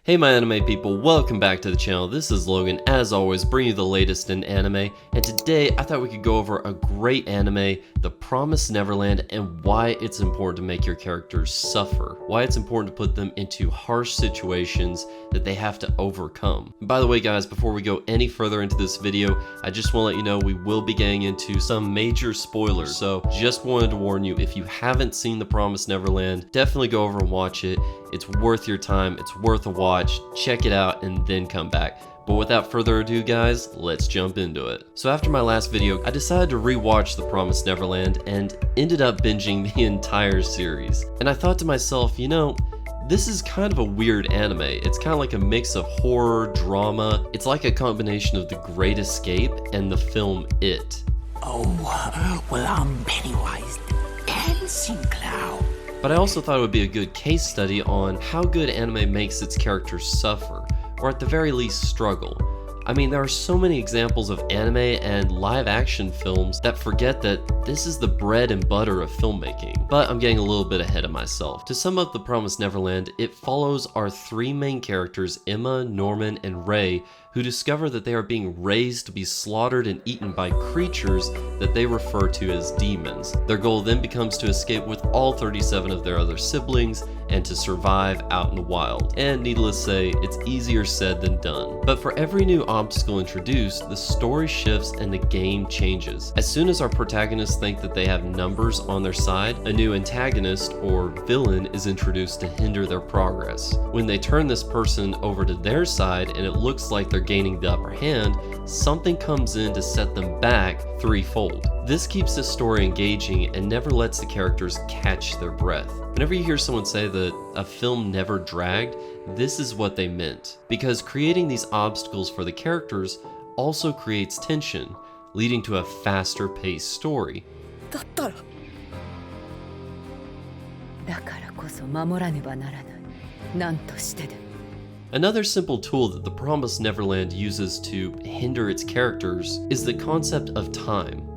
Hey my anime people, welcome back to the channel. This is Logan, as always, bringing you the latest in anime, and today I thought we could go over a great anime, The Promised Neverland, and why it's important to make your characters suffer. Why it's important to put them into harsh situations that they have to overcome. And by the way guys, before we go any further into this video, I just want to let you know we will be getting into some major spoilers, so just wanted to warn you, if you haven't seen The Promised Neverland, definitely go over and watch it. It's worth your time, it's worth a watch, check it out and then come back. But without further ado guys, let's jump into it. So after my last video, I decided to rewatch The Promised Neverland and ended up binging the entire series. And I thought to myself, you know, this is kind of a weird anime. It's kind of like a mix of horror, drama. It's like a combination of The Great Escape and the film It. Oh, well I'm Pennywise the Dancing Clown. But I also thought it would be a good case study on how good anime makes its characters suffer, or at the very least struggle. I mean, there are so many examples of anime and live action films that forget that this is the bread and butter of filmmaking. But I'm getting a little bit ahead of myself. To sum up The Promised Neverland, it follows our three main characters, Emma, Norman, and Ray, who discover that they are being raised to be slaughtered and eaten by creatures that they refer to as demons. Their goal then becomes to escape with all 37 of their other siblings and to survive out in the wild. And needless to say, it's easier said than done. But for every new obstacle introduced, the story shifts and the game changes. As soon as our protagonists think that they have numbers on their side, a new antagonist or villain is introduced to hinder their progress. When they turn this person over to their side and it looks like they're gaining the upper hand, something comes in to set them back threefold. This keeps the story engaging and never lets the characters catch their breath. Whenever you hear someone say that a film never dragged, this is what they meant. Because creating these obstacles for the characters also creates tension, leading to a faster paced story. Another simple tool that The Promised Neverland uses to hinder its characters is the concept of time.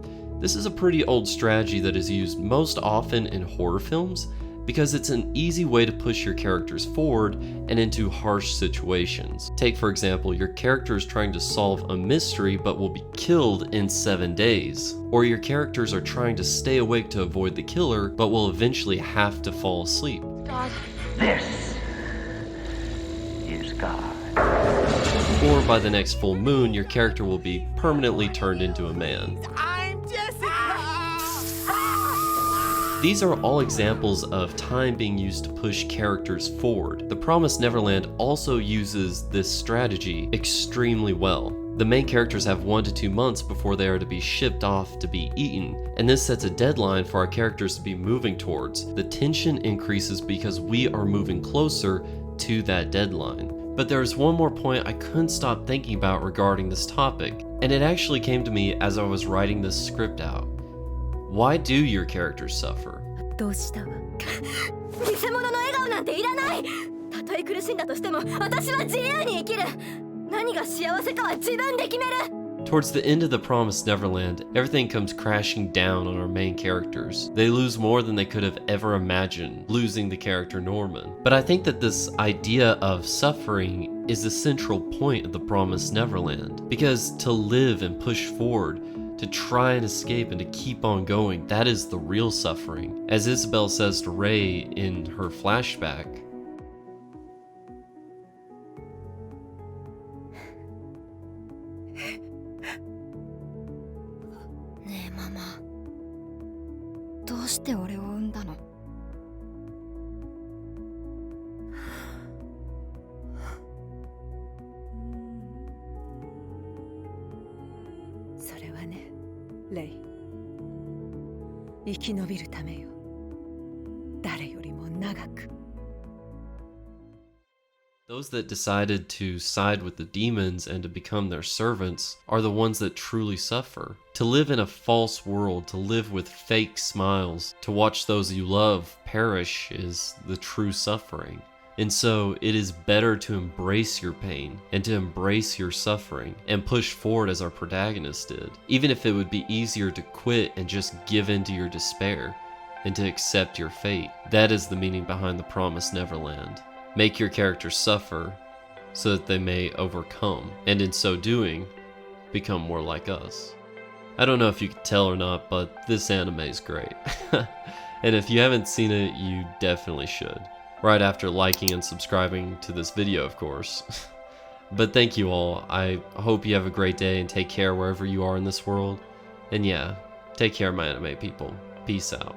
This is a pretty old strategy that is used most often in horror films because it's an easy way to push your characters forward and into harsh situations. Take for example, your character is trying to solve a mystery but will be killed in 7 days. Or your characters are trying to stay awake to avoid the killer but will eventually have to fall asleep. God. This is God. Or by the next full moon, your character will be permanently turned into a man. These are all examples of time being used to push characters forward. The Promised Neverland also uses this strategy extremely well. The main characters have 1 to 2 months before they are to be shipped off to be eaten, and this sets a deadline for our characters to be moving towards. The tension increases because we are moving closer to that deadline. But there's one more point I couldn't stop thinking about regarding this topic, and it actually came to me as I was writing this script out. Why do your characters suffer? Towards the end of The Promised Neverland, everything comes crashing down on our main characters. They lose more than they could have ever imagined, losing the character Norman. But I think that this idea of suffering is the central point of The Promised Neverland. Because to live and push forward, to try and escape and to keep on going, that is the real suffering. As Isabel says to Ray in her flashback,レイ、生き延びるためよ。誰よりも長く。 Those that decided to side with the demons and to become their servants are the ones that truly suffer. To live in a false world, to live with fake smiles, to watch those you love perish is the true suffering. And so it is better to embrace your pain and to embrace your suffering and push forward as our protagonist did, even if it would be easier to quit and just give in to your despair and to accept your fate. That is the meaning behind The Promised Neverland. Make your character suffer so that they may overcome, and in so doing, become more like us. I don't know if you can tell or not, but this anime is great. And if you haven't seen it, you definitely should. Right after liking and subscribing to this video, of course. But thank you all. I hope you have a great day and take care wherever you are in this world. And yeah, take care, my anime people. Peace out.